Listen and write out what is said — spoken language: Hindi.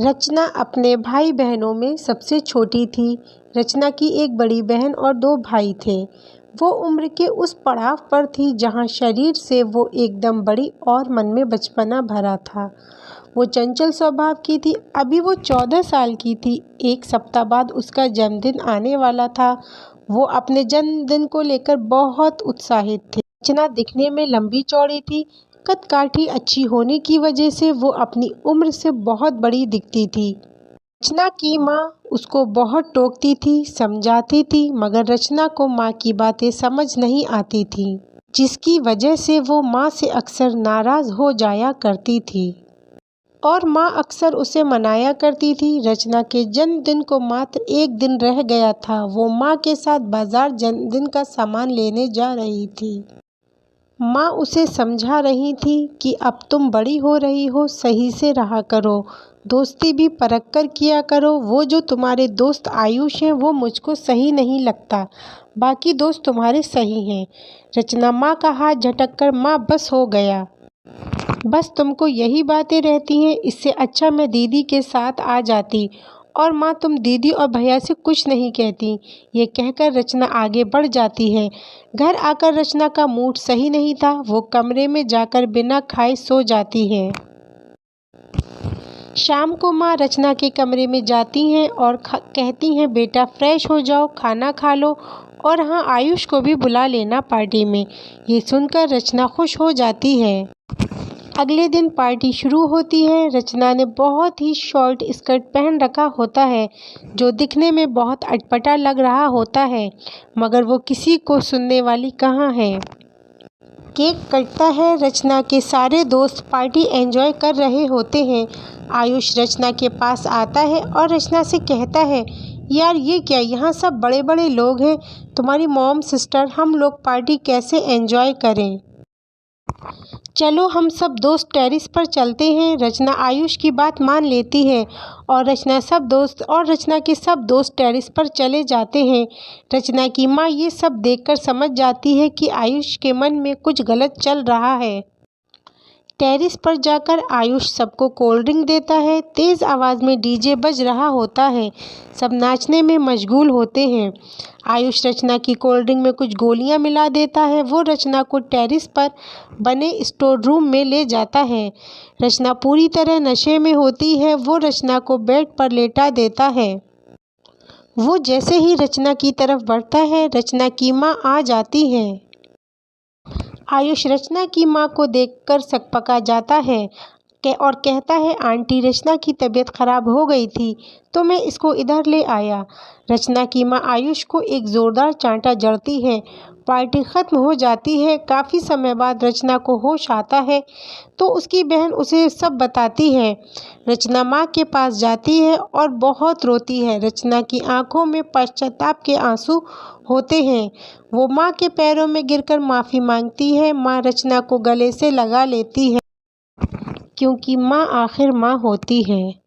रचना अपने भाई बहनों में सबसे छोटी थी। रचना की एक बड़ी बहन और दो भाई थे। वो उम्र के उस पड़ाव पर थी जहाँ शरीर से वो एकदम बड़ी और मन में बचपना भरा था। वो चंचल स्वभाव की थी। अभी वो 14 साल की थी। एक सप्ताह बाद उसका जन्मदिन आने वाला था। वो अपने जन्मदिन को लेकर बहुत उत्साहित थी। रचना दिखने में लंबी चौड़ी थी। कद-काठी अच्छी होने की वजह से वो अपनी उम्र से बहुत बड़ी दिखती थी। रचना की माँ उसको बहुत टोकती थी, समझाती थी, मगर रचना को माँ की बातें समझ नहीं आती थीं, जिसकी वजह से वो माँ से अक्सर नाराज़ हो जाया करती थी और माँ अक्सर उसे मनाया करती थी। रचना के जन्मदिन को मात्र एक दिन रह गया था। वो माँ के साथ बाजार जन्मदिन का सामान लेने जा रही थी। माँ उसे समझा रही थी कि अब तुम बड़ी हो रही हो, सही से रहा करो, दोस्ती भी परख कर किया करो। वो जो तुम्हारे दोस्त आयुष हैं वो मुझको सही नहीं लगता, बाकी दोस्त तुम्हारे सही हैं। रचना माँ का हाथ झटक कर, माँ बस हो गया, बस तुमको यही बातें रहती हैं, इससे अच्छा मैं दीदी के साथ आ जाती। और माँ तुम दीदी और भैया से कुछ नहीं कहती। ये कहकर रचना आगे बढ़ जाती है। घर आकर रचना का मूड सही नहीं था। वो कमरे में जाकर बिना खाए सो जाती है। शाम को माँ रचना के कमरे में जाती हैं और कहती हैं, बेटा फ्रेश हो जाओ, खाना खा लो और हाँ, आयुष को भी बुला लेना पार्टी में। ये सुनकर रचना खुश हो जाती है। अगले दिन पार्टी शुरू होती है। रचना ने बहुत ही शॉर्ट स्कर्ट पहन रखा होता है, जो दिखने में बहुत अटपटा लग रहा होता है, मगर वो किसी को सुनने वाली कहाँ है। केक कटता है। रचना के सारे दोस्त पार्टी एंजॉय कर रहे होते हैं। आयुष रचना के पास आता है और रचना से कहता है, यार ये क्या, यहाँ सब बड़े बड़े लोग हैं, तुम्हारी मॉम, सिस्टर, हम लोग पार्टी कैसे एंजॉय करें। चलो हम सब दोस्त टेरेस पर चलते हैं। रचना आयुष की बात मान लेती है और रचना के सब दोस्त टेरेस पर चले जाते हैं। रचना की माँ ये सब देखकर समझ जाती है कि आयुष के मन में कुछ गलत चल रहा है। टेरेस पर जाकर आयुष सबको कोल्ड ड्रिंक देता है। तेज़ आवाज़ में डीजे बज रहा होता है। सब नाचने में मशगूल होते हैं। आयुष रचना की कोल्ड ड्रिंक में कुछ गोलियां मिला देता है। वो रचना को टेरेस पर बने स्टोर रूम में ले जाता है। रचना पूरी तरह नशे में होती है। वो रचना को बेड पर लेटा देता है। वो जैसे ही रचना की तरफ बढ़ता है, रचना की माँ आ जाती है। आयुष रचना की माँ को देखकर सकपका जाता है और कहता है, आंटी, रचना की तबीयत खराब हो गई थी तो मैं इसको इधर ले आया। रचना की माँ आयुष को एक ज़ोरदार चांटा जड़ती है। पार्टी ख़त्म हो जाती है। काफ़ी समय बाद रचना को होश आता है तो उसकी बहन उसे सब बताती है। रचना माँ के पास जाती है और बहुत रोती है। रचना की आंखों में पश्चाताप के आंसू होते हैं। वो माँ के पैरों में गिरकर माफ़ी मांगती है। माँ रचना को गले से लगा लेती है, क्योंकि माँ आखिर माँ होती है।